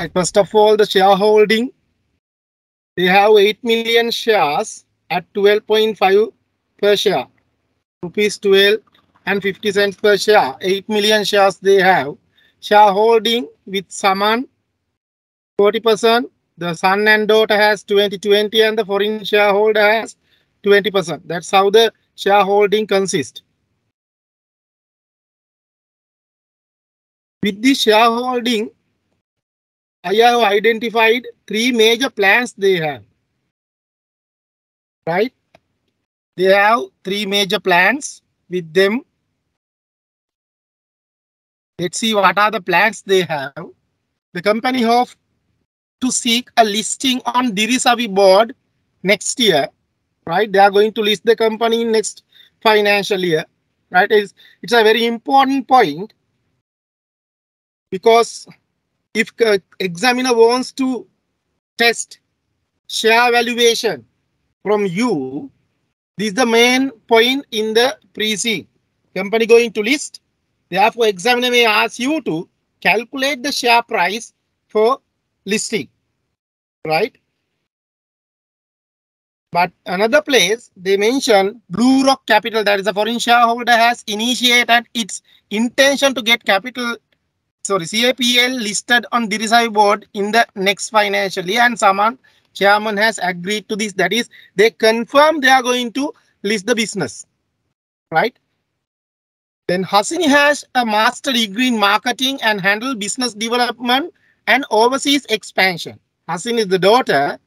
Right. First of all, the shareholding. They have 8 million shares at 12.5 per share. Rupees 12 and 50 cents per share. 8 million shares they have. Shareholding with Saman 40%. The son and daughter has 20-20 and the foreign shareholder has 20%. That's how the shareholding consists. With the shareholding, I have identified 3 major plans they have. Right? They have 3 major plans with them. Let's see what are the plans they have. The company hopes to seek a listing on Dirisavi board next year. Right? They are going to list the company in next financial year. Right? It's a very important point, because if examiner wants to test share valuation from you, this is the main point in the pre-C. Company going to list. Therefore, examiner may ask you to calculate the share price for listing. Right? But another place they mention Blue Rock Capital, that is a foreign shareholder, has initiated its intention to get capital, CAPL listed on Dirisavi board in the next financial year, and Saman chairman has agreed to this. That is, they confirm they are going to list the business. Right? Then Hasini has a master degree in marketing and handle business development and overseas expansion. Hasini is the daughter.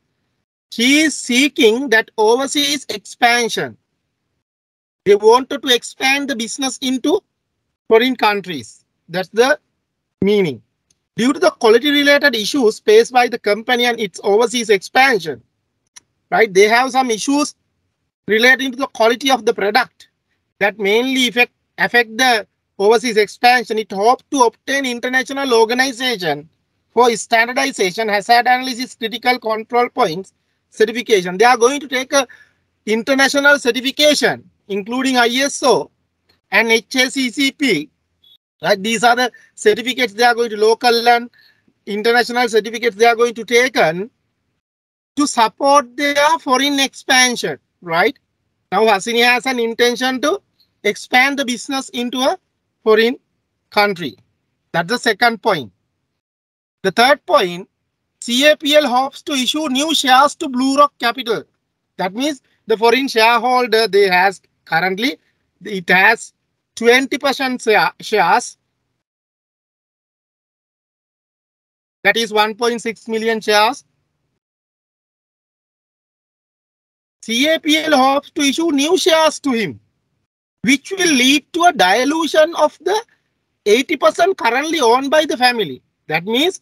She is seeking that overseas expansion. They wanted to expand the business into foreign countries. That's the meaning. Due to the quality related issues faced by the company and its overseas expansion, right? They have some issues relating to the quality of the product that mainly affect the overseas expansion. It hopes to obtain international organization for standardization, hazard analysis, critical control points certification. They are going to take a international certification, including ISO and HACCP. Right? These are the certificates they are going to, local and international certificates they are going to take on to support their foreign expansion. Right? Now, Hasini has an intention to expand the business into a foreign country. That's the second point. The third point, CAPL hopes to issue new shares to Blue Rock Capital. That means the foreign shareholder they has currently, it has 20% shares. That is 1.6 million shares. CAPL hopes to issue new shares to him, which will lead to a dilution of the 80% currently owned by the family. That means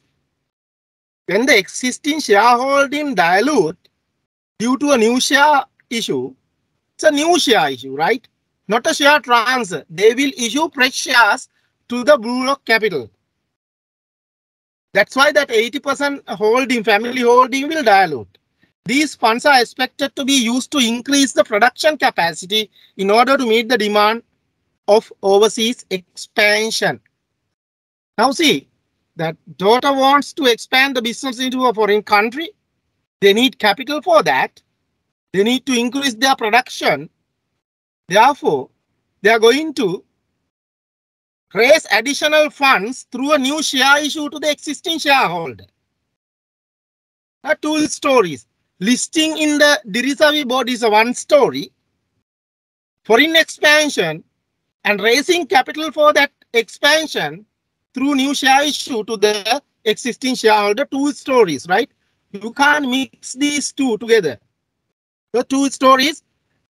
when the existing shareholding dilute due to a new share issue, it's a new share issue, right? Not a share transfer. They will issue fresh shares to the Blue Rock Capital. That's why that 80% holding, family holding, will dilute. These funds are expected to be used to increase the production capacity in order to meet the demand of overseas expansion. Now see, that daughter wants to expand the business into a foreign country. They need capital for that. They need to increase their production. Therefore, they are going to raise additional funds through a new share issue to the existing shareholder. There are two stories. Listing in the Dirisavi board is a one story. Foreign expansion and raising capital for that expansion through new share issue to the existing shareholder, two stories, right? You can't mix these two together. The two stories,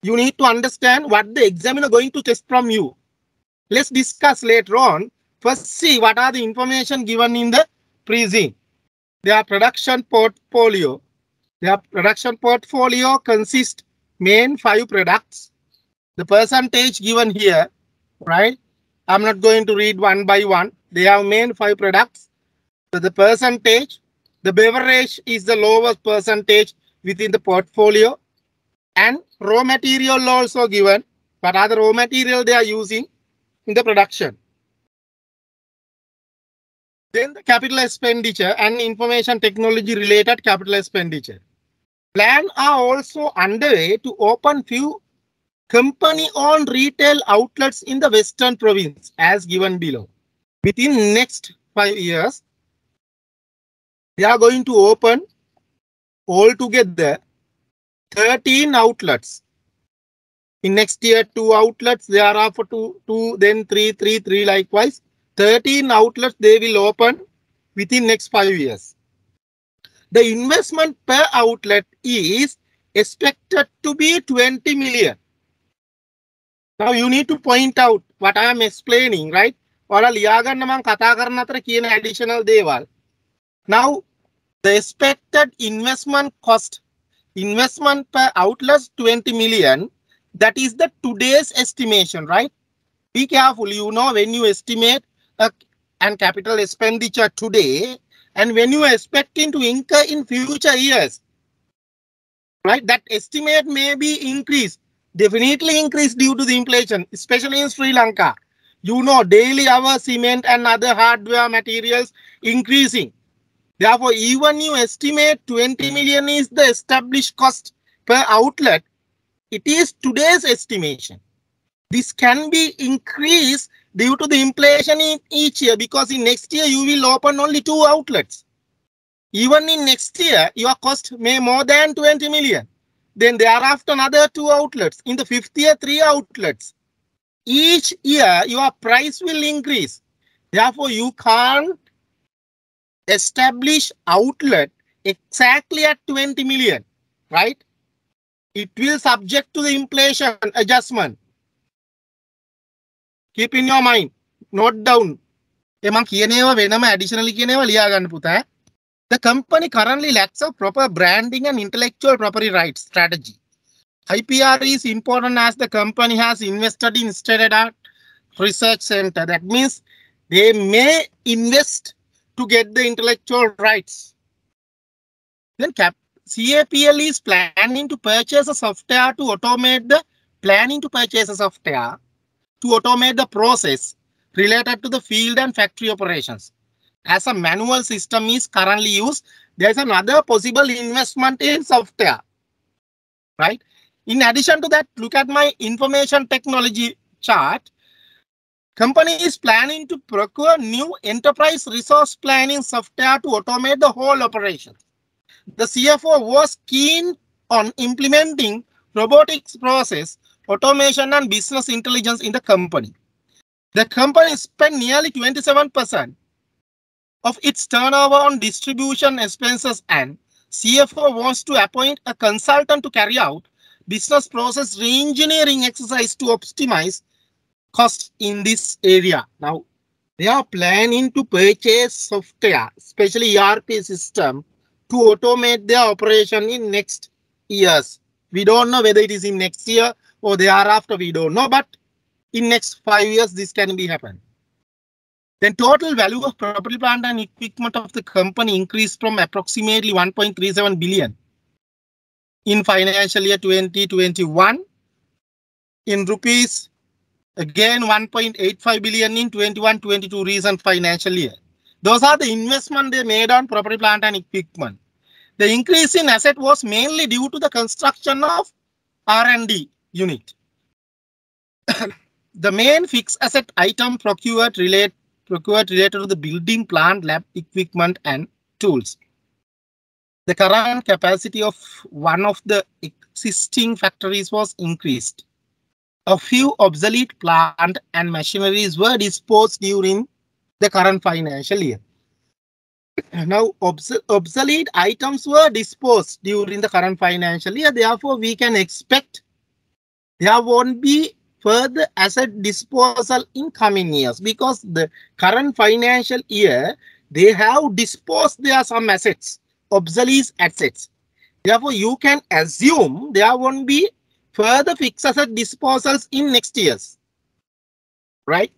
you need to understand what the examiner going to test from you. Let's discuss later on. First, see what are the information given in the pre-Z. Their production portfolio. Their production portfolio consists main 5 products. The percentage given here, right? I'm not going to read one by one. They have main 5 products. So the percentage, the beverage is the lowest percentage within the portfolio, and raw material also given. What are the raw material they are using in the production? Then the capital expenditure and information technology related capital expenditure. Plans are also underway to open few company-owned retail outlets in the Western Province, as given below. Within next 5 years, they are going to open altogether 13 outlets. In next year, 2 outlets, thereafter 2, then 3 likewise. 13 outlets they will open within next 5 years. The investment per outlet is expected to be 20 million. Now you need to point out what I am explaining, right? ඔයාලා ලියාගන්න මම කතා කරන අතර කියන additional දේවල්. Now the expected investment cost, investment per outlet 20 million. That is the today's estimation, right? Be careful, you know, when you estimate an capital expenditure today and when you are expecting to incur in future years, right? That estimate may be increased, definitely increased due to the inflation, especially in Sri Lanka. You know, daily our cement and other hardware materials increasing. Therefore, even you estimate 20 million is the established cost per outlet, it is today's estimation. This can be increased due to the inflation in each year, because in next year you will open only 2 outlets. Even in next year, your cost may more than 20 million. Then thereafter another 2 outlets. In the 5th year, 3 outlets. Each year your price will increase. Therefore, you can't establish outlet exactly at 20 million, right? It will subject to the inflation adjustment. Keep in your mind, note down. Additionally, the company currently lacks a proper branding and intellectual property rights strategy. IPR is important as the company has invested in state-of-the-art research center. That means they may invest to get the intellectual rights. Then CAPL is planning to purchase a software to automate the process related to the field and factory operations. As a manual system is currently used, there is another possible investment in software, right? In addition to that, look at my information technology chart. Company is planning to procure new enterprise resource planning software to automate the whole operation. The CFO was keen on implementing robotics process automation and business intelligence in the company. The company spent nearly 27% of its turnover on distribution expenses, and CFO wants to appoint a consultant to carry out business process re-engineering exercise to optimize costs in this area. Now, they are planning to purchase software, especially ERP system, to automate their operation in next years. We don't know whether it is in next year or thereafter, we don't know, but in next 5 years, this can be happen. Then total value of property, plant and equipment of the company increased from approximately 1.37 billion in financial year 2021 in rupees, again 1.85 billion in 21-22 recent financial year. Those are the investment they made on property, plant and equipment. The increase in asset was mainly due to the construction of R&D unit. The main fixed asset item procured related to the building, plant, lab equipment and tools. The current capacity of one of the existing factories was increased. A few obsolete plant and machineries were disposed during the current financial year. Now, obsolete items were disposed during the current financial year. Therefore, we can expect there won't be further asset disposal in coming years, because the current financial year, they have disposed there some assets, obsolete assets. Therefore, you can assume there won't be further fixed asset disposals in next years, right?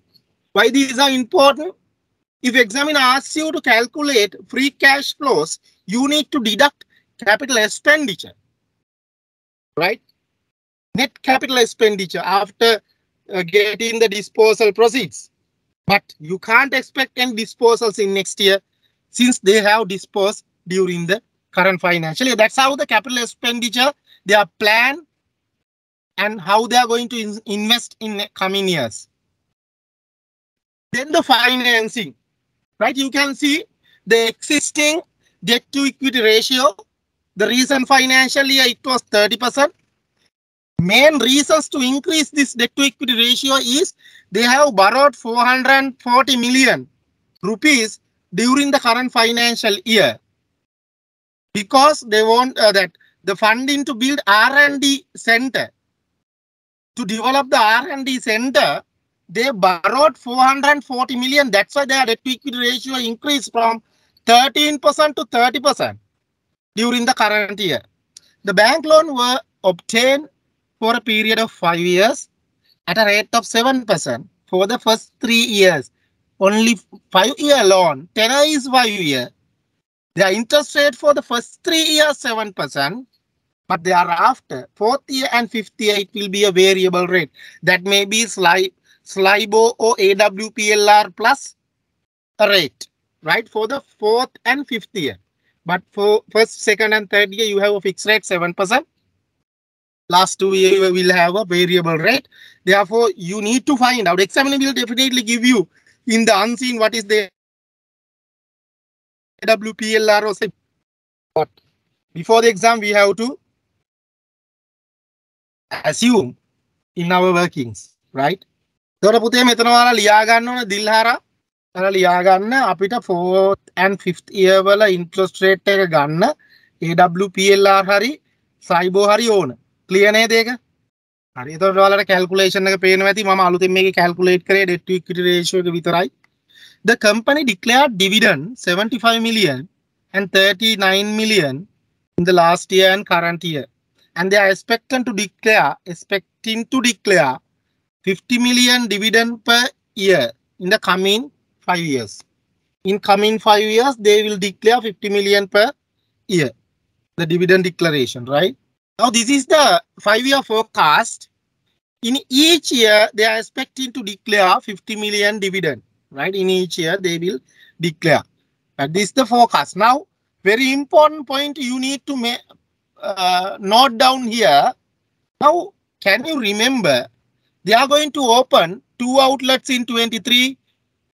Why these are important? If examiner asks you to calculate free cash flows, you need to deduct capital expenditure, right? Net capital expenditure after getting the disposal proceeds. But you can't expect any disposals in next year since they have disposed during the current financial year. That's how the capital expenditure, they are planned and how they are going to invest in coming years. Then the financing, right? You can see the existing debt to equity ratio. The recent financial year, it was 30%. Main reasons to increase this debt to equity ratio is they have borrowed 440 million rupees during the current financial year because they want that the funding to build R&D center. To develop the R&D center, they borrowed 440 million. That's why their debt to equity ratio increased from 13% to 30% during the current year. The bank loan were obtained for a period of 5 years at a rate of 7% for the first 3 years. Only 5-year loan, tenor is 5 years. The interest rate for the first 3 years 7%, but thereafter 4th year and 5th year it will be a variable rate. That may be SLIBO or AWPLR plus a rate, right, for the 4th and 5th year. But for first, second and third year you have a fixed rate 7%. Last 2 years you will have a variable rate. Therefore, you need to find out. Examiner will definitely give you in the unseen what is the AWPLR or say. But before the exam, we have to assume in our workings, right? So, පුතේ මෙතන ඔයාලා ලියා ගන්න ඕන දිල්හාරා. ඔයාලා ලියා ගන්න අපිට 4th and 5th year වල interest rate එක ගන්න AWPLR හරි SIBOR හරි ඕන. Clear නේද ඒක? හරි. එතකොට ඔයාලට calculation එක පේනවා ඇති. මම අලුතෙන් මේකේ calculate කරේ debt to equity ratio එක විතරයි. The company declared dividend 75 million and 39 million in the last year and current year. And they are expecting to declare 50 million dividend per year in the coming 5 years. In coming 5 years, they will declare 50 million per year, the dividend declaration, right? Now, this is the 5-year forecast. In each year, they are expecting to declare 50 million dividend, right? In each year, they will declare. But this is the forecast. Now, very important point you need to note down here. Now, can you remember they are going to open 2 outlets in 23,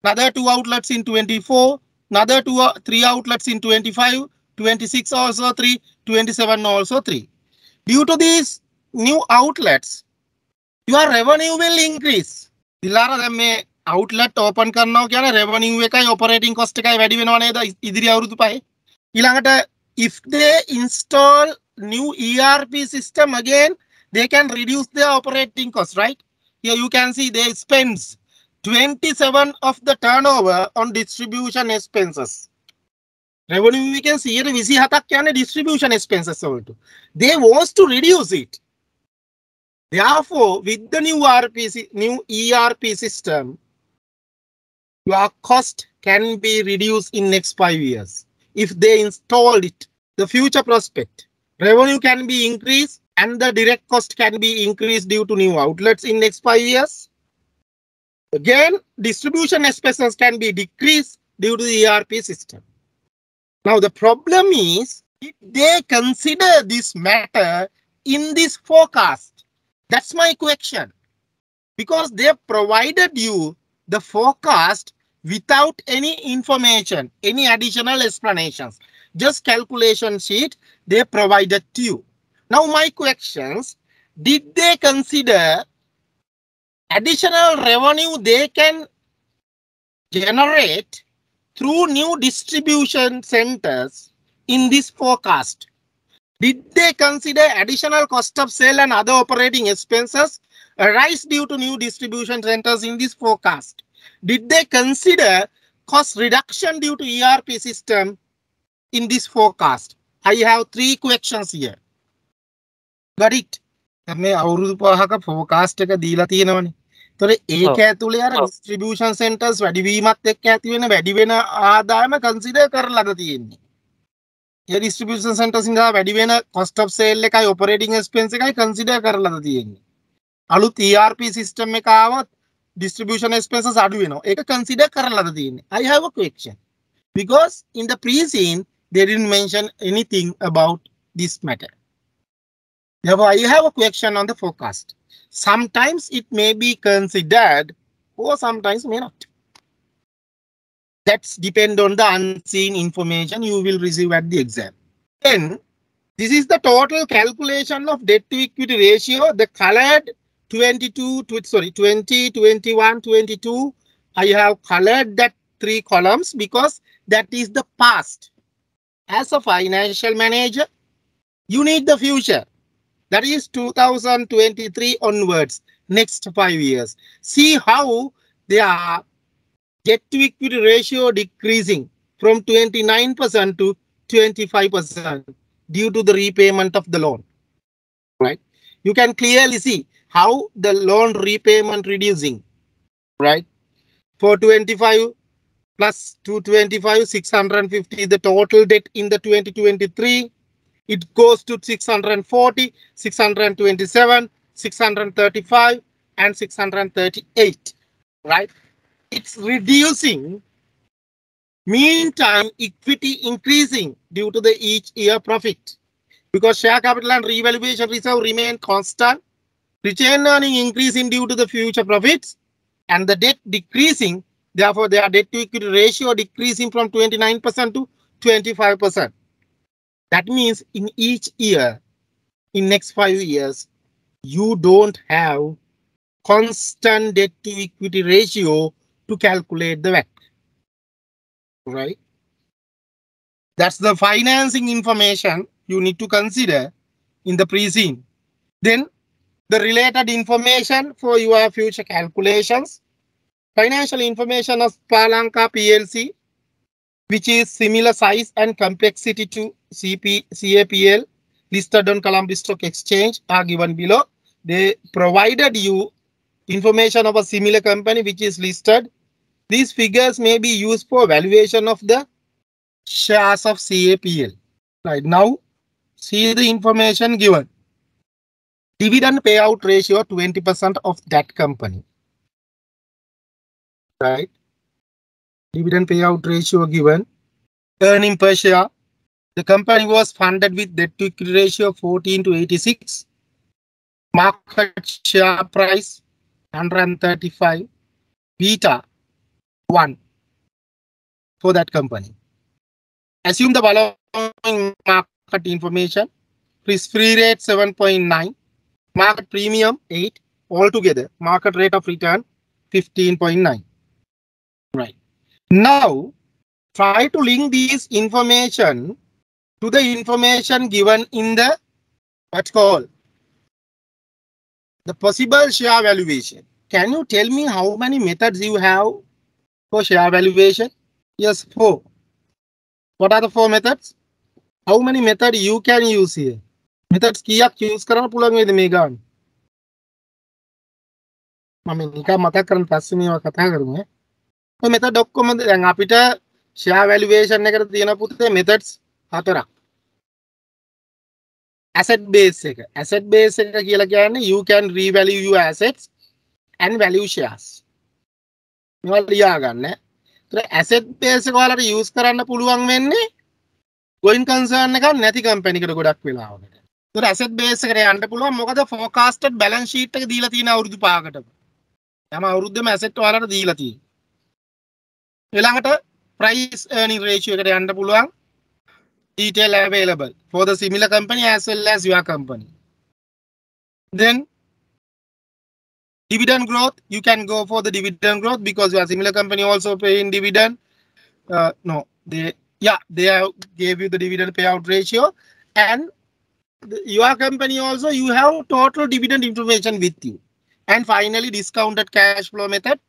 another 2 outlets in 24, another 3 outlets in 25, 26 also 3, 27 also 3. Due to these new outlets, your revenue will increase. Dilara දැන් මේ outlet open කරනවා කියන revenue එකයි operating cost එකයි වැඩි වෙනව නේද ඉදිරි අවුරුදු පහේ. ඊළඟට if they install new ERP system again, they can reduce their operating cost, right? Here you can see they spends 27 of the turnover on distribution expenses. Revenue we can see here 27ක් කියන්නේ distribution expenses වලට. They want to reduce it. Therefore, with the new ERP system, your cost can be reduced in next 5 years. If they install it, the future prospect, revenue can be increased and the direct cost can be increased due to new outlets in next 5 years. Again, distribution expenses can be decreased due to the ERP system. Now, the problem is, did they consider this matter in this forecast? That's my question. Because they provided you the forecast without any information, any additional explanations. Just calculation sheet they provided to you. Now my questions, did they consider additional revenue they can generate through new distribution centers in this forecast? Did they consider additional cost of sale and other operating expenses arise due to new distribution centers in this forecast? Did they consider cost reduction due to ERP system in this forecast? I have 3 questions here. Got it? මේ අවුරුදු පහක forecast එක දීලා තියෙනවනේ. ඒතර ඒක ඇතුලේ අර distribution centers වැඩි වීමත් එක්ක ඇති වෙන වැඩි වෙන ආදායම consider කරලාද තියෙන්නේ. ඒ distribution centers ඉඳලා වැඩි වෙන cost of sale එකයි operating expense එකයි consider කරලාද තියෙන්නේ. අලුත් ERP system එක ආවොත් distribution expenses අඩු වෙනවා. ඒක consider කරලාද තියෙන්නේ. I have a question. Because in the pre-scene, they didn't mention anything about this matter. Therefore, I have a question on the forecast. Sometimes it may be considered or sometimes may not. That's depend on the unseen information you will receive at the exam. Then, this is the total calculation of debt to equity ratio. The colored 20, 21, 22. I have colored that 3 columns because that is the past. As a financial manager, you need the future. That is 2023 onwards, next 5 years. See how they are debt to equity ratio decreasing from 29% to 25% due to the repayment of the loan, right? You can clearly see how the loan repayment reducing, right? For 25 plus 225, 650, the total debt in the 2023, it goes to 640, 627, 635, and 638, right? It's reducing. Meantime, equity increasing due to the each year profit. Because share capital and revaluation reserve remain constant, retained earning increasing due to the future profits, and the debt decreasing. Therefore, their debt to equity ratio decreasing from 29% to 25%. That means in each year, in next 5 years, you don't have constant debt to equity ratio to calculate the WACC, right? That's the financing information you need to consider in the pre-scene. Then the related information for your future calculations. Financial information of Sri Lanka PLC, which is similar size and complexity to CAPL, listed on Colombo Stock Exchange, are given below. They provided you information of a similar company which is listed. These figures may be used for valuation of the shares of CAPL. Right now, see the information given. Dividend payout ratio 20% of that company. Right? Dividend payout ratio given. Earning per share. The company was funded with debt to equity ratio 14 to 86. Market share price 135. Beta 1 for that company. Assume the following market information. Risk-free rate 7.9. Market premium 8. Altogether, market rate of return 15.9. Right. Now, try to link these information to the information given in the what's called the possible share valuation. Can you tell me how many methods you have for share valuation? Yes, 4. What are the 4 methods? How many methods you can use here? Methods kiyak use කරන්න පුළුවන් වේද මේ ගන්න? මම නිකන් මතක් කරන් පස්සේ මේවා කතා කරමු ඈ. ඔය මෙතඩ් ඔක්කොම දැන් අපිට share valuation එකට තියෙන පුතේ methods 4ක්. Asset base එක. Asset base එක කියලා කියන්නේ you can revalue your assets and value shares. මේවා ලියා ගන්න. ඒතර asset base එක ඔයාලට use කරන්න පුළුවන් වෙන්නේ going concern එකක් නැති company එකට ගොඩක් වෙලාවකට. ඒතර asset base එකට යන්න පුළුවන් මොකද forecasted balance sheet එක දීලා තියෙන අවුරුදු 5කට. හැම අවුරුද්දෙම asset ඔයාලට දීලා තියෙනවා. ඊළඟට price earning ratio එකට යන්න පුළුවන්. Detail available for the similar company as well as your company. Then dividend growth, you can go for the dividend growth because your similar company also paying dividend. No, they have gave you the dividend payout ratio, and your company also you have total dividend information with you. And finally, discounted cash flow method.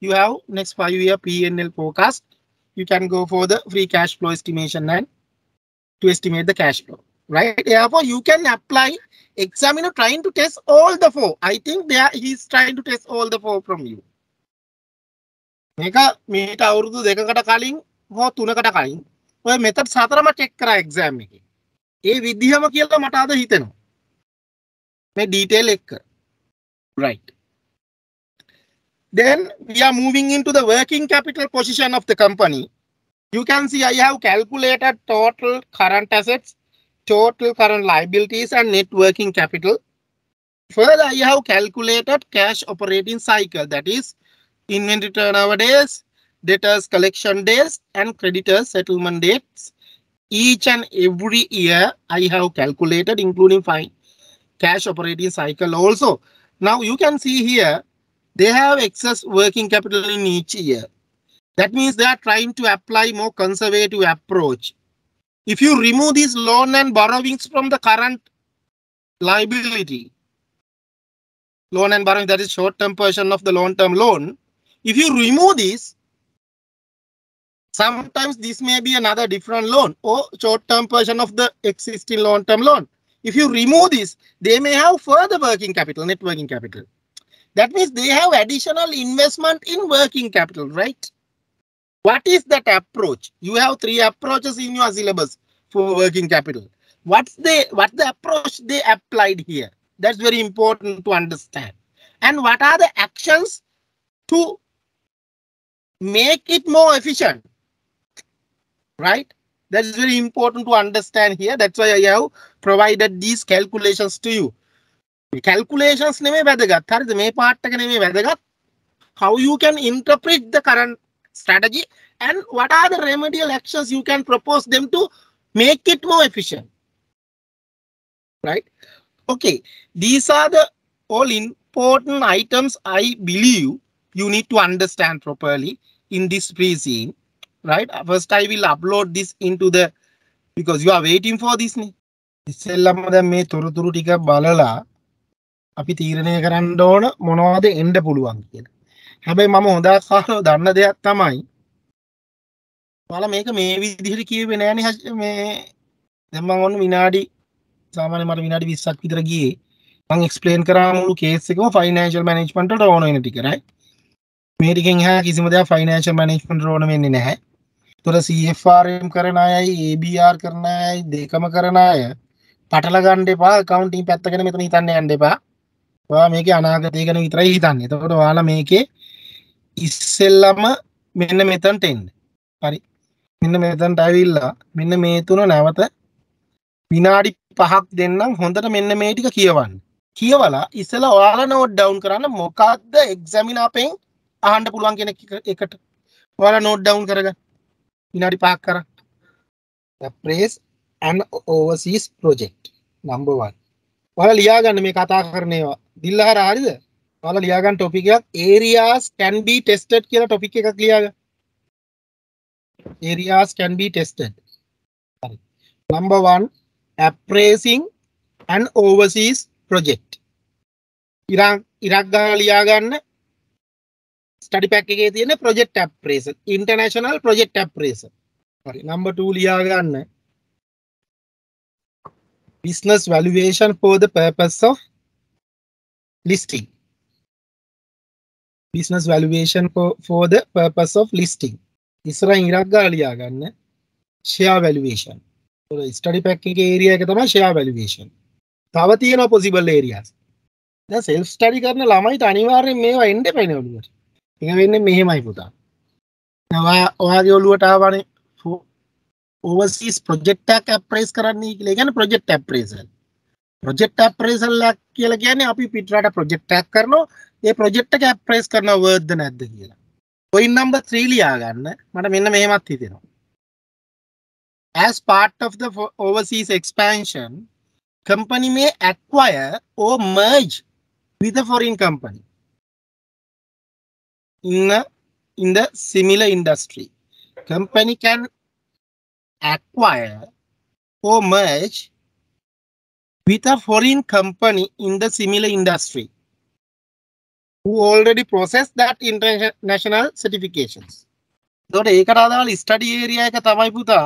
You have next 5-year P&L forecast. You can go for the free cash flow estimation and to estimate the cash flow, right? Therefore, you can apply. Examiner trying to test all the 4. I think he's trying to test all the 4 from you. මේක මේට අවුරුදු 2කට කලින් හෝ 3කට කලින් ඔය method 4ම check කරා exam එකේ. ඒ විදිහම කියලා මට අද හිතෙනවා. මේ ඩීටේල් එක. Right. Then we are moving into the working capital position of the company. You can see I have calculated total current assets, total current liabilities, and net working capital. Further, I have calculated cash operating cycle, that is inventory turnover days, debtors collection days, and creditors settlement dates. Each and every year I have calculated, including cash operating cycle also. Now you can see here, they have excess working capital in each year. That means they are trying to apply more conservative approach. If you remove these loan and borrowings from the current liability, loan and borrowing, that is short-term portion of the long-term loan. If you remove this, sometimes this may be another different loan or short-term portion of the existing long-term loan. If you remove this, they may have further working capital, net working capital. That means they have additional investment in working capital, right? What is that approach? You have 3 approaches in your syllabus for working capital. What the approach they applied here? That's very important to understand. And what are the actions to make it more efficient? Right? That's very important to understand here. That's why I have provided these calculations to you. Calculations නෙමෙයි වැදගත්. හරිද? මේ part එක නෙමෙයි වැදගත්. How you can interpret the current strategy and what are the remedial actions you can propose them to make it more efficient. Right? Okay, these are the all important items I believe you need to understand properly in this pre-scene. Right? First, I will upload this into the, because you are waiting for this. ඉස්සෙල්ලම දැන් මේ තොරතුරු ටික බලලා අපි තීරණය කරන්න ඕන මොනවද එන්න පුළුවන් කියලා. හැබැයි මම හොඳ අහලා දන්න දෙයක් තමයි ඔයාලා මේක මේ විදිහට කියෙන්නේ නෑනේ මේ දැන් මම ඔන්න විනාඩි සාමාන්‍ය මට විනාඩි 20ක් විතර ගියේ මම එක්ස්ප්ලেইন කරා මුළු කේස් එකම ෆයිනෑන්ෂල් මැනේජ්මන්ට් වලට ඕන වෙන ටික right මේ ටිකෙන් එහා කිසිම දෙයක් ෆයිනෑන්ෂල් මැනේජ්මන්ට් වලට ඕන වෙන්නේ නැහැ. ඒතර CFRM කරන අයයි ABR කරන අයයි දෙකම කරන අය පටල ගන්න එපා accounting පැත්ත ගැන මෙතන හිතන්න යන්න එපා. ඔයා මේකේ අනාගතය ගැන විතරයි හිතන්නේ. එතකොට ඔයාලා මේකේ ඉස්සෙල්ලම මෙන්න මෙතනට එන්න. හරි. මෙන්න මෙතනට ඇවිල්ලා මෙන්න මේ තුන නැවත විනාඩි 5ක් දෙන්නම් හොඳට මෙන්න මේ ටික කියවන්න. කියවලා ඉස්සෙල්ලා ඔයාලා නෝට් ඩවුන් කරන්න මොකක්ද එක්සැමිනර් අපෙන් අහන්න පුළුවන් කියන එකට. ඔයාලා නෝට් ඩවුන් කරගන්න. විනාඩි 5ක් කරා. Appraise and overseas project number 1. ඔයාලා ලියා ගන්න මේ කතා කරන ඒවා. දිල්ලහර හරිද? ඔයාලා ලියා ගන්න ටොපික් එකක් areas can be tested කියලා ටොපික් එකක් ලියා ගන්න. Areas can be tested. Sorry. Number 1, appraising and overseas project. ඉරක් ගාලා ලියා ගන්න study pack එකේ තියෙන project appraisal, international project appraisal. Sorry. Number 2 ලියා ගන්න business valuation for the purpose of listing. Business valuation for the purpose of listing. ඉස්සරහින් ඉරක් ගාලා ලියා ගන්න share valuation. ස්ටඩි පැක් එකේ ඒරියා එක තමයි share valuation. තව තියෙනවා possible areas. දැන් self study කරන ළමයිට අනිවාර්යෙන් මේවා එන්න එපයිනේ ඔළුවට. ඒක වෙන්නේ මෙහෙමයි පුතා. දැන් ඔයාගේ ඔළුවට ආවනේ overseas project එක appraise කරන්නයි කියලා. ඒ කියන්නේ project appraisal. project appraisal එක කියලා කියන්නේ අපි පිටරට project එකක් කරනවා. ඒ project එක appraise කරනවා worth නැද්ද කියලා. point number 3 ලියා ගන්න. මට මෙන්න මෙහෙමත් හිතෙනවා. As part of the overseas expansion, company may acquire or merge with a foreign company in the similar industry. Company can acquire or merge with a foreign company in the similar industry who already processed that international certifications. එතකොට ඒකට අදාළ study area එක තමයි පුතා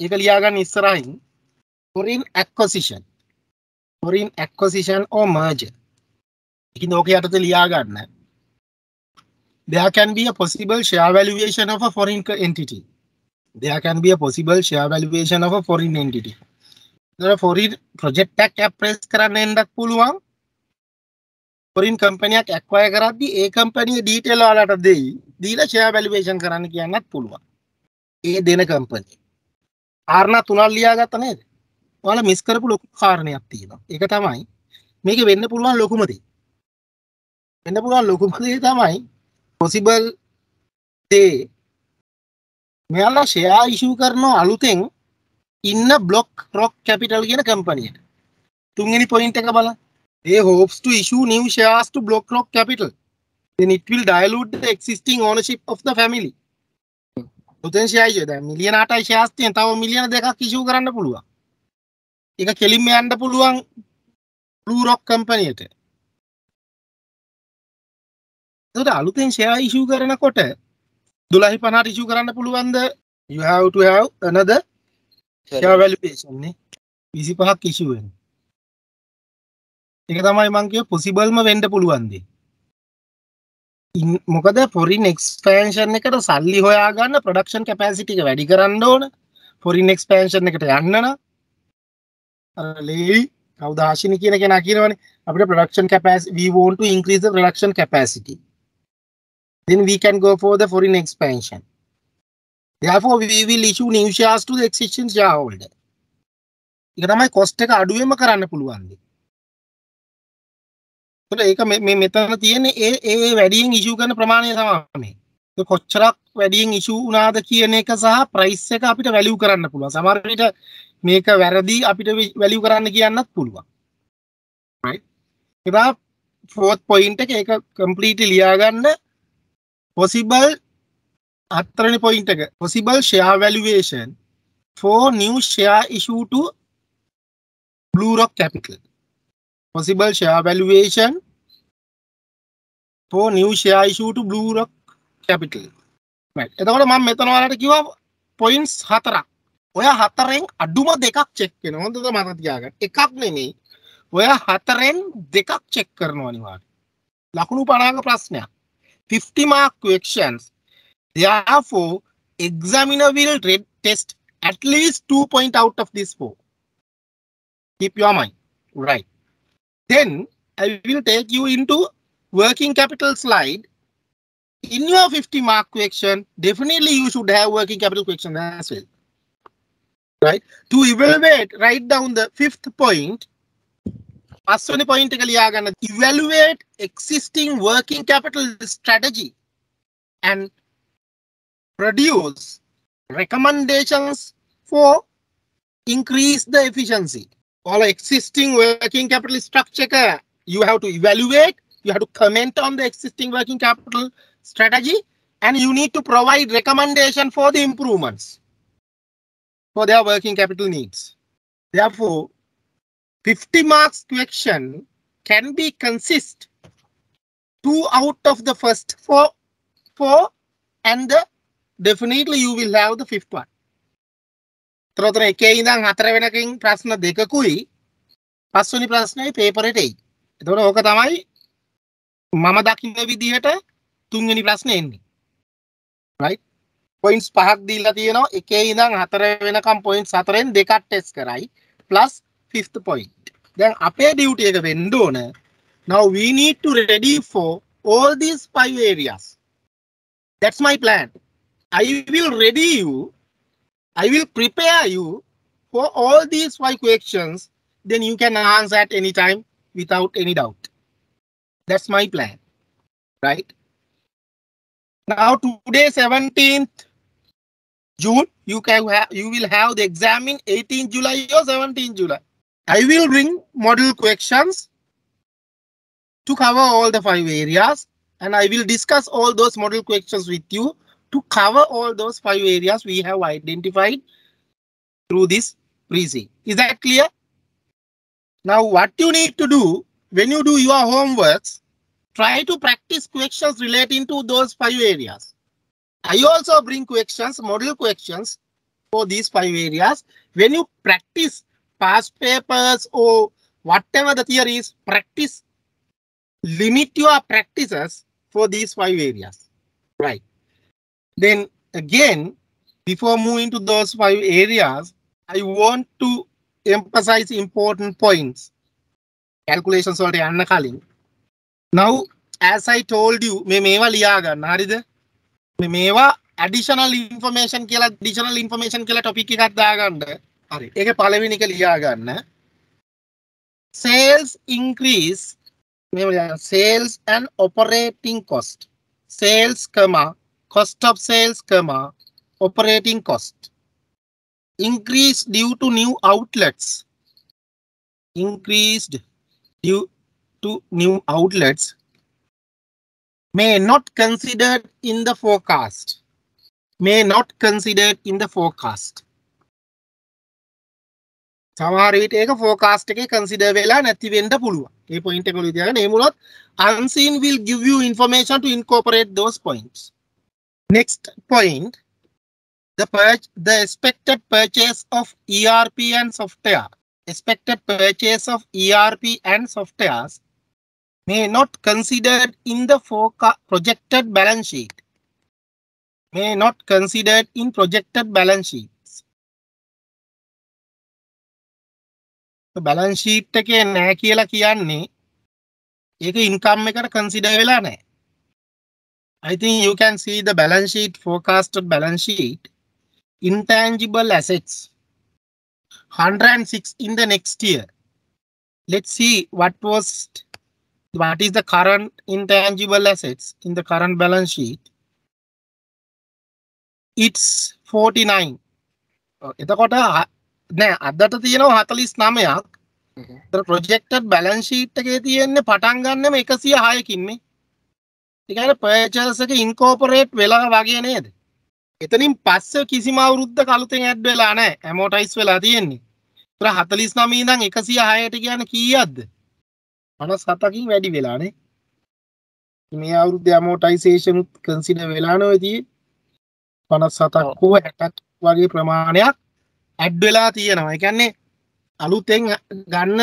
ඒක ලියා ගන්න ඉස්සරහින් foreign acquisition or merger. ඉතින් ඕක යටතේ ලියා ගන්න. There can be a possible share valuation of a foreign entity. There can be a possible share valuation of a foreign entity. There foreign project එකක් appraise කරන්න එන්නත් පුළුවන්. foreign company එකක් acquire කරද්දී ඒ company detail වලට දෙයි. දීලා share valuation කරන්න කියන්නත් පුළුවන්. ඒ දෙන company. කාරණා තුනක් ලියාගත්තා නේද? ඔයාලා මිස් කරපු ලොකු කාරණයක් තියෙනවා. ඒක තමයි මේකේ වෙන්න පුළුවන් ලොකුම දේ. වෙන්න පුළුවන් ලොකුම දේ තමයි possible දේ. මෙයාලා share issue කරන අලුතෙන් ඉන්න BlackRock Capital කියන company එකට. තුන්වෙනි point එක බලන්න. They hopes to issue new shares to BlackRock Capital. Then it will dilute the existing ownership of the family. උතෙන් share ඉය දැන් මිලියන 8යි shares තියෙන තව මිලියන 2ක් issue කරන්න පුළුවන්. ඒක කෙලින්ම යන්න පුළුවන් BlackRock company එකට. ඒකට අලුතෙන් share issue කරනකොට 12.50 issue කරන්න පුළුවන්ද? You have to have another share valuation නේ. 25ක් issue වෙනවා. ඒක තමයි මම කිය possibleම වෙන්න පුළුවන් දේ. මොකද foreign expansion එකට සල්ලි හොයාගන්න production capacity එක වැඩි කරන්න ඕන. foreign expansion එකට යන්න නම් අර ලේවි කවුද ආශිනි කියන කෙනා කියනවනේ අපිට production capacity we want to increase the production capacity. Then we can go for the foreign expansion. Therefore we will issue new shares to the existing shareholder. ඒක තමයි cost එක අඩුවෙන්ම කරන්න පුළුවන් දේ. ඒක මේ මෙතන තියෙන්නේ ඒ වැඩියෙන් ඉෂුව කරන ප්‍රමාණය තමයි මේ. ඒක කොච්චරක් වැඩියෙන් ඉෂුව වුණාද කියන එක සහ ප්‍රයිස් එක අපිට වැලියු කරන්න පුළුවන්. සමහර විට මේක වැරදි අපිට වැලියු කරන්න කියන්නත් පුළුවන්. right? ඒක fourth point එක ඒක completely ලියා ගන්න possible හතරවෙනි point එක possible share valuation for new share issue to BlackRock Capital. Possible share valuation for new share issue to BlackRock Capital. Right. එතකොට මම මෙතන ඔයාලට කිව්වා points 4ක්. ඔය හතරෙන් අඩුම දෙකක් check වෙනවා. හොඳද මතක තියාගන්න. එකක් නෙමෙයි. ඔය හතරෙන් දෙකක් check කරනවා අනිවාර්යයෙන්. ලකුණු 50ක ප්‍රශ්නයක්. 50 mark questions. Therefore, examiner will test at least 2 points out of this 4. Keep your mind. Right. Then I will take you into working capital slide. In your 50 mark question, definitely you should have working capital question as well. Right? To evaluate, write down the fifth point. First point evaluate existing working capital strategy and produce recommendations for increase the efficiency. All existing working capital structure, you have to evaluate, you have to comment on the existing working capital strategy, and you need to provide recommendation for the improvements for their working capital needs. Therefore, 50 marks question can be consist 2 out of the first four and definitely you will have the fifth one. තොරතුරු එකේ ඉඳන් 4 වෙනකන් ප්‍රශ්න දෙකකුයි පස්වෙනි ප්‍රශ්නේ paper එකට එයි. එතකොට ඕක තමයි මම දකින්න විදිහට තුන්වෙනි ප්‍රශ්නේ එන්නේ. right? points 5ක් දීලා තියෙනවා. එකේ ඉඳන් 4 වෙනකම් points 4ෙන් දෙකක් ටෙස්ට් කරයි plus fifth point. දැන් අපේ duty එක වෙන්න ඕන. Now we need to ready for all these 5 areas. That's my plan. I will ready you. I will prepare you for all these 5 questions. Then you can answer at any time without any doubt. That's my plan. Right? Now today 17th June, you will have the exam in 18th July or 17th July. I will bring model questions to cover all the 5 areas, and I will discuss all those model questions with you to cover all those 5 areas we have identified through this briefing. Is that clear? Now what you need to do when you do your homeworks, try to practice questions relating to those 5 areas. I also bring questions, model questions for these 5 areas. When you practice past papers or whatever the theory is, practice, limit your practices for these 5 areas. Right. Then again, before moving to those 5 areas, I want to emphasize important points. Calculations already. Now, as I told you, මේවා ලියා ගන්න. හරිද? මේවා additional information කියලා topic එකක් දාගන්න. හරි. ඒක පළවෙනි එක ලියා ගන්න. Sales increase. Sales and operating cost. Sales, cost of sales, operating cost. Increase due to new outlets. Increased due to new outlets may not considered in the forecast. May not considered in the forecast. සමහර විට ඒක forecast එකේ consider වෙලා නැති වෙන්න පුළුවන්. මේ point එක ඔලුව තියාගන්න. ඒ වුණොත් unseen will give you information to incorporate those points. Next point, the expected purchase of ERP and software. Expected purchase of ERP and softwares may not considered in the projected balance sheet. May not considered in projected balance sheets. The balance sheet එකේ නැහැ කියලා කියන්නේ ඒක income එකට consider වෙලා නැහැ. I think you can see the balance sheet, forecasted balance sheet. Intangible assets 106 in the next year. Let's see what is the current intangible assets in the current balance sheet. It's 49. එතකොට නෑ අදට තියෙනවා 49ක්. ඒතර projected balance sheet එකේ තියෙන්නේ පටන් ගන්නෙම 106කින් නේ. ඒ කියන්නේ purchase එක incorporate වෙලා වගේ නේද? එතනින් පස්සේ කිසිම අවුරුද්දක අලුතෙන් add වෙලා නැහැ. amortize වෙලා තියෙන්නේ. ඒතර 49 ඉඳන් 106ට කියන්නේ කීයක්ද? 57කින් වැඩි වෙලා නේ. මේ අවුරුද්දේ amortization consider වෙලා නොවේදී 57ක් හෝ 60ක් වගේ ප්‍රමාණයක් add වෙලා තියෙනවා. ඒ කියන්නේ අලුතෙන් ගන්න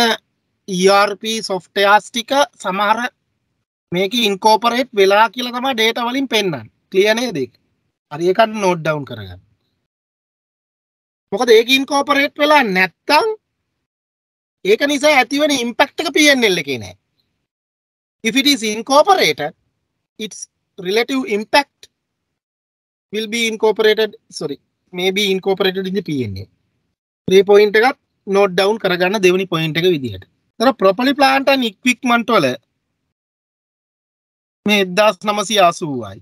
ERP softwares ටික සමහර මේක incorporate වෙලා කියලා තමයි data වලින් පෙන්නන්නේ. clear නේද ඒක? හරි ඒකට note down කරගන්න. මොකද ඒක incorporate වෙලා නැත්තම් ඒක නිසා ඇතිවෙන impact එක P&L එකේ නැහැ. If it is incorporated, its relative impact will be incorporated, may be incorporated in the P&L. 3 point එකක් note down කරගන්න දෙවෙනි point එක විදිහට. ඒතර properly plant and equipment වල මේ 1980යි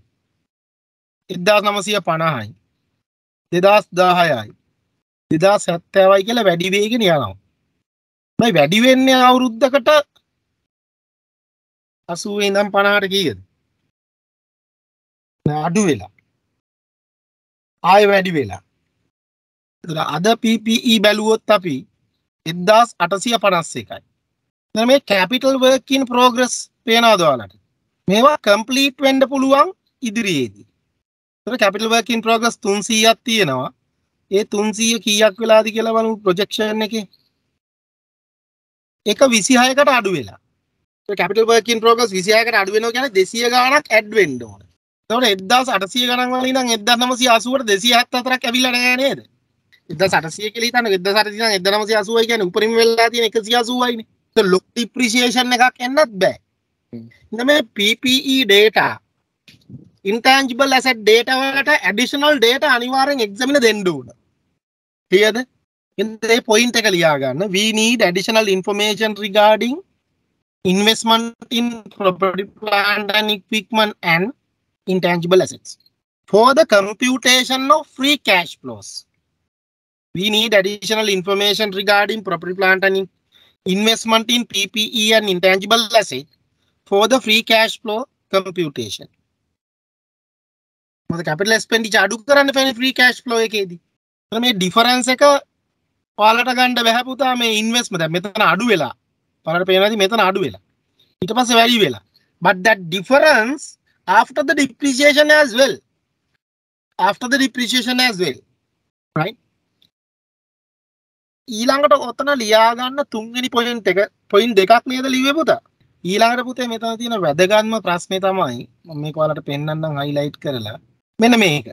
1950යි 2010යි 2070යි කියලා වැඩි වෙගෙන යනවා. මේ වැඩි වෙන්නේ අවුරුද්දකට 80 ඉඳන් 50ට කීයද? අඩු වෙලා. ආයෙ වැඩි වෙලා. අද PPE බැලුවොත් අපි 1851යි. දැන් මේ capital work in progress පේනවද ඔයාලට? මේවා complete වෙන්න පුළුවන් ඉදිරියේදී. ඒතර capital work in progress 300ක් තියෙනවා. ඒ 300 කීයක් වෙලාද කියලා බලමු projection එකේ. ඒක 26කට අඩු වෙලා. ඒ capital work in progress 26කට අඩු වෙනවා කියන්නේ 200 ගාණක් add වෙන්න ඕන. එතකොට 1800 ගණන් වල ඉඳන් 1980ට 274ක් ඇවිල්ලා නැහැ නේද? 1800 කියලා හිතන්න 1800 ඉඳන් 1980යි කියන්නේ උපරිම වෙලා තියෙන 180යිනේ. ඒක ලොක් depreciation එකක් එන්නත් බෑ. ඉතින් මේ PPE data intangible asset data වලට additional data අනිවාර්යෙන් examiner දෙන්න ඕන. හරියද? මේ point එක ලියා ගන්න. We need additional information regarding investment in property, plant and equipment and intangible assets for the computation of free cash flows. We need additional information regarding property, plant and investment in PPE and intangible assets for the free cash flow computation. මොකද capital expenditure අඩු කරන්න වෙන free cash flow එකේදී. මේ difference එක ඔයාලට ගන්න බෑ පුතා මේ investment දැන් මෙතන අඩු වෙලා. ඔයාලට පේනවාද මෙතන අඩු වෙලා. ඊට පස්සේ වැඩි වෙලා. But that difference after the depreciation as well. After the depreciation as well. Right? ඊළඟට ඔතන ලියා ගන්න තුන්වෙනි point දෙකක් නේද ලිව්වේ පුතා? ඊළඟට පුතේ මෙතන තියෙන වැදගත්ම ප්‍රශ්නේ තමයි මම මේක ඔයාලට පෙන්නන්නම් highlight කරලා. මෙන්න මේක.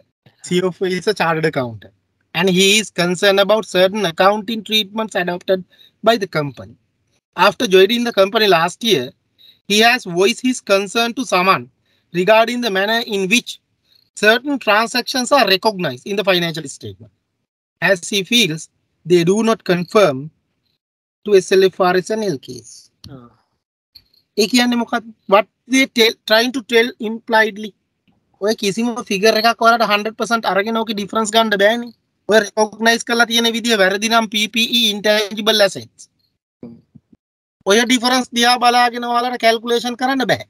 CFO is a chartered accountant and he is concerned about certain accounting treatments adopted by the company. After joining the company last year, he has voiced his concern to someone regarding the manner in which certain transactions are recognized in the financial statement, as he feels they do not conform to SLFRS and LKs. What they trying to tell impliedly. ඔය කිසිම figure එකක් ඔයාලට 100% අරගෙන ඕකේ difference ගන්න බෑනේ. ඔය රෙකොග්නයිස් කරලා තියෙන විදිය වැරදි නම් PPE intangible assets. ඔය ඩිෆරන්ස් දිහා බලාගෙන ඔයාලට කැල්කියුලේෂන් කරන්න බෑ.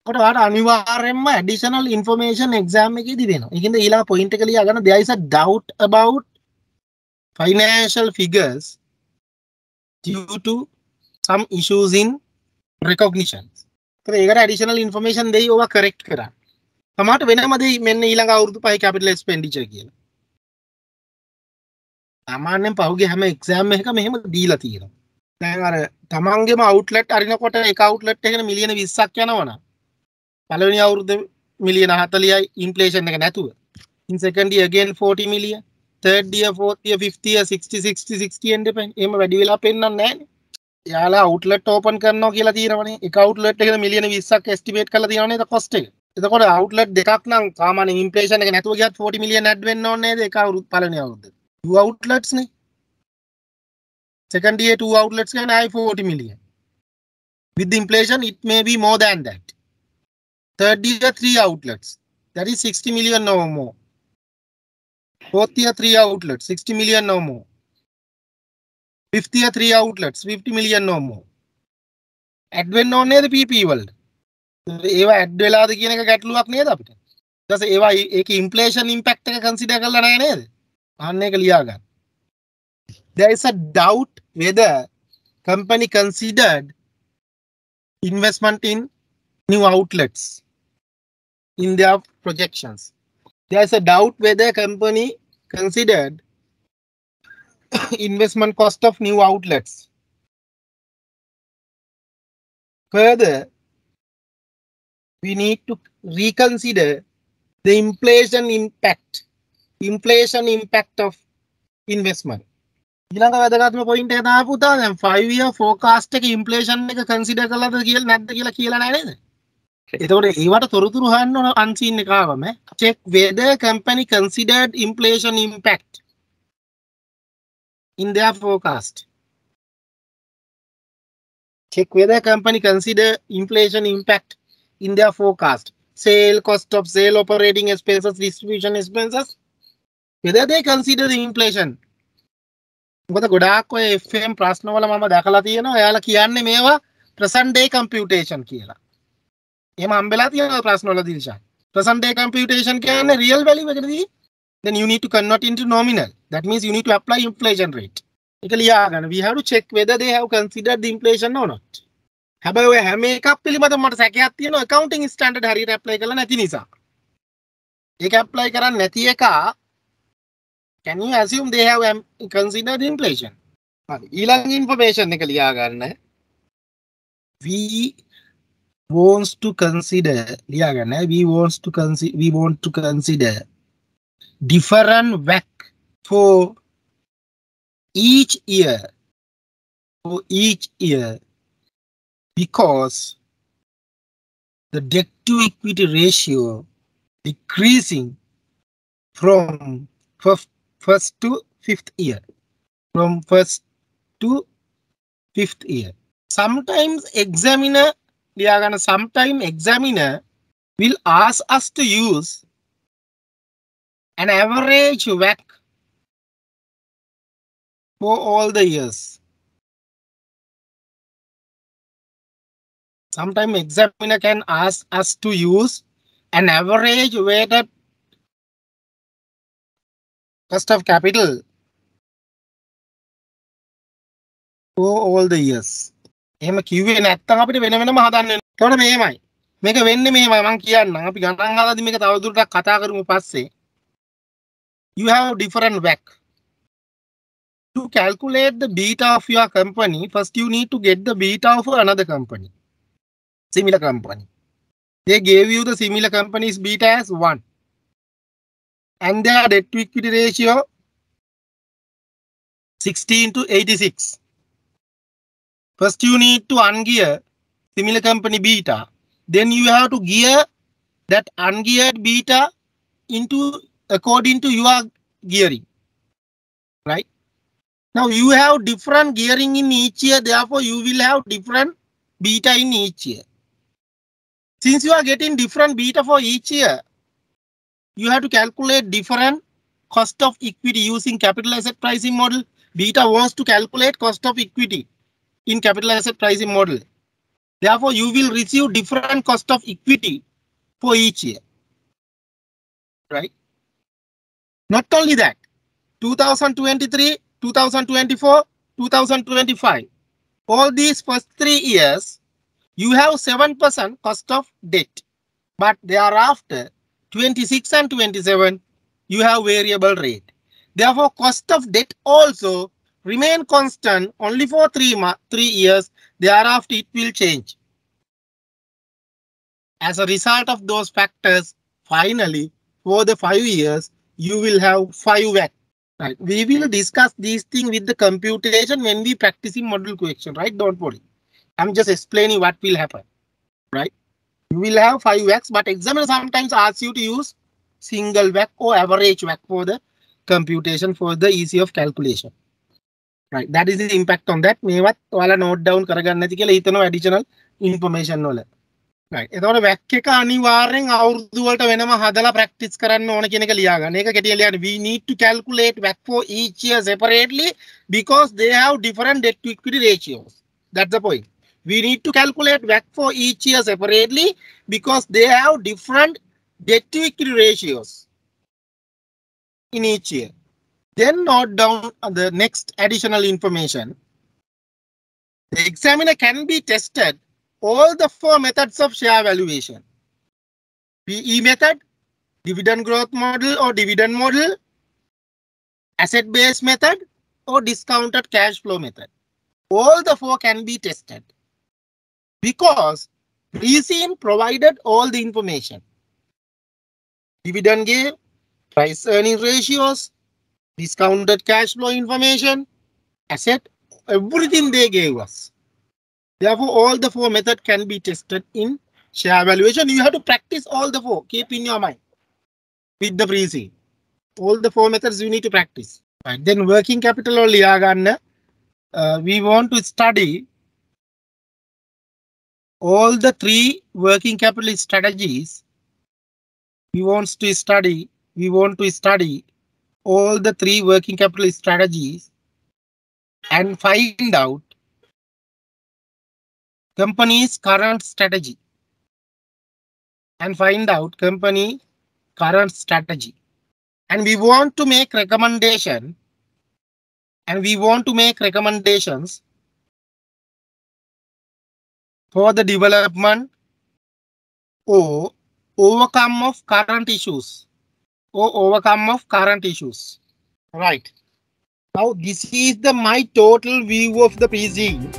ඔකට ඔයාලට අනිවාර්යයෙන්ම additional information exam එකේදී දෙනවා. ඒකින්ද ඊළඟ point එක ලියා ගන්න there is a doubt about financial figures due to some issues in recognition. ඒකට additional information දෙයි ඔවා correct කරන්න. සමහරට වෙනම දෙයි මෙන්න ඊළඟ අවුරුදු 5 capital expenditure කියලා. සාමාන්‍යයෙන් පහුගිය හැම exam එකකම මෙහෙම දීලා තියෙනවා. දැන් අර තමන්ගේම outlet අරිනකොට එක outlet එකකට මිලියන 20ක් යනවනම් පළවෙනි අවුරුද්දේ මිලියන 40යි inflation එක නැතුව. In second year again 40 million. Third year, fourth year, fifth year 60 and depend. එහෙම වැඩි වෙලා පෙන්නන්නේ නැහැනේ. යාලා outlet open කරනවා කියලා තියෙනවනේ. එක outlet එකකට මිලියන 20ක් estimate කරලා තියෙනවා නේද cost එක. එතකොට outlet දෙකක් නම් සාමාන්‍ය inflation එක නැතුව ගියත් 40 million add වෙන්න ඕනේ නේද එක අවුරුදු පළවෙනි අවුරුද්දේ. Two outlets නේ. Second year two outlets can have 40 million. With the inflation it may be more than that. Third year three outlets. That is 60 million no more. Fourth year three outlets 60 million no more. Fifth year three outlets 50 million no more. Add වෙන්න ඕනේ නේද PP වලට. ඒවා add වෙලාද කියන එක ගැටලුවක් නේද අපිට. ඊට පස්සේ ඒවා ඒකේ ඉන්ෆ්ලේෂන් ඉම්පැක්ට් එක කන්සිඩර් කරලා නැහැ නේද? අන්න ඒක ලියා ගන්න. There is a doubt whether company considered investment in new outlets in their projections. There is a doubt whether company considered investment cost of new outlets. Further, we need to reconsider the inflation impact of investment. ඊළඟ වැදගත්ම point එක තමයි පුතා දැන් 5 year forecast එකේ inflation එක consider කළාද කියලා නැද්ද කියලා කියලා නැහැ නේද? එතකොට ඒවට තොරතුරු හොයන්න ඕන unseen එක ආවම check whether company considered inflation impact in their forecast. Check whether company consider inflation impact in their forecast. Sale, cost of sale, operating expenses, distribution expenses. Whether they consider the inflation. මොකද ගොඩාක් ඔය FM ප්‍රශ්නවල මම දැකලා තියෙනවා එයාලා කියන්නේ මේවා present day computation කියලා. එහෙම හම්බෙලා තියෙනවා ප්‍රශ්නවල දිල්ෂා. Present day computation කියන්නේ real value එකකදී then you need to convert into nominal. That means you need to apply inflation rate. ඒක ලියා ගන්න. We have to check whether they have considered the inflation or not. හැබැයි ඔය හැම එකක් පිළිබඳව මට සැකයක් තියෙනවා accounting standard හරියට apply කරලා නැති නිසා. ඒක apply කරන්නේ නැති එක can you assume they have considered inflation? ඊළඟ information එක ලියා ගන්න. We wants to consider ලියා ගන්න. We want to consider different WACC for each year. Because the debt to equity ratio decreasing from first to fifth year. Sometimes examiner will ask us to use an average WACC for all the years. Sometimes examiner can ask us to use an average weighted cost of capital for all the years. එහෙම කිව්වේ නැත්තම් අපිට වෙන වෙනම හදන්න වෙනවා. ඒකට මෙහෙමයි. මේක වෙන්නේ මෙහෙමයි මම කියන්නම්. අපි ගණන් හදලා මේක තවදුරටත් කතා කරමු පස්සේ. You have different WACC. To calculate the beta of your company, first you need to get the beta of another company. Similar company. They gave you the similar company's beta as 1. And their debt to equity ratio 16 to 86. First you need to ungear similar company beta, then you have to gear that ungeared beta into according to your gearing, right? Now you have different gearing in each year, therefore you will have different beta in each year. Since you are getting different beta for each year, you have to calculate different cost of equity using capital asset pricing model. Beta wants to calculate cost of equity in capital asset pricing model. Therefore, you will receive different cost of equity for each year, right? Not only that, 2023, 2024, 2025, all these first 3 years, you have 7% cost of debt. But thereafter, 26 and 27, you have variable rate. Therefore, cost of debt also remain constant only for 3 years. Thereafter, it will change. As a result of those factors, finally, for the 5 years, you will have 5 WACC. Right. We will discuss these things with the computation when we practicing model question, right? Don't worry. I'm just explaining what will happen, right? You will have 5 WACCs, but examiner sometimes asks you to use single WACC or average WACC for the computation for the ease of calculation. Right. That is the impact on that. මේවත් ඔයාලා note down කරගන්න නැති කියලා හිතනවා additional information වල. Right. එතකොට WACC එක අනිවාර්යෙන් අවුරුදු වලට වෙනම හදලා practice කරන්න ඕන කියන එක ලියා ගන්න. ඒක කෙටියෙන් ලියන්න. We need to calculate WACC for each year separately because they have different debt to equity ratios. That's the point. We need to calculate WACC for each year separately because they have different debt to equity ratios in each year. Then note down the next additional information. The examiner can be tested all the 4 methods of share valuation. PE method, dividend growth model or dividend model, asset-based method, or discounted cash flow method. All the 4 can be tested because pre-seen provided all the information. Dividend gave, price earning ratios, discounted cash flow information, asset, everything they gave us. Therefore, all the 4 methods can be tested in share valuation. You have to practice all the 4. Keep in your mind with the pre-seen. All the 4 methods you need to practice. Right. Then working capital or liyaganna. We want to study all the 3 working capital strategies. We want to study all the 3 working capital strategies and find out company's current strategy. And we want to make recommendations for the development or overcome of current issues. Right. Now this is my total view of the pre-seen.